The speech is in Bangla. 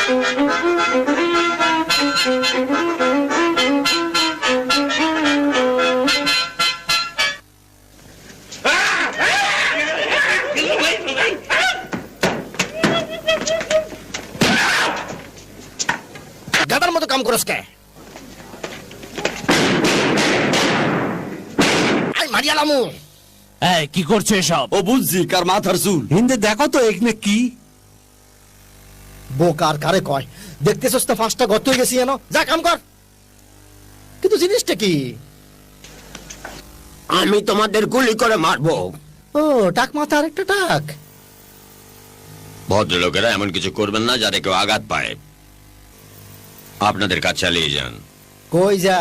গাদার মতো কাম করস কে? আই মারিয়ালামু। এই কি করছো এসব? ও বুঝছি কার মাথার চুল। হিন্দে দেখো তো এখানে কি বোকার কারে কয়? দেখতেছস তো ফাঁসটা গত হয়ে গেছি এনো, যা কাম কর। কিন্তু জিনিসটা কি? আমি তোমাদের গুলি করে মারবো। ও টাক মাথা, আরেকটা টাক। ভদ্রলোকেরা এমন কিছু করবেন না যাতে কেউ আঘাত পায়। আপনাদের কাজ চালিয়ে যান। কই যা?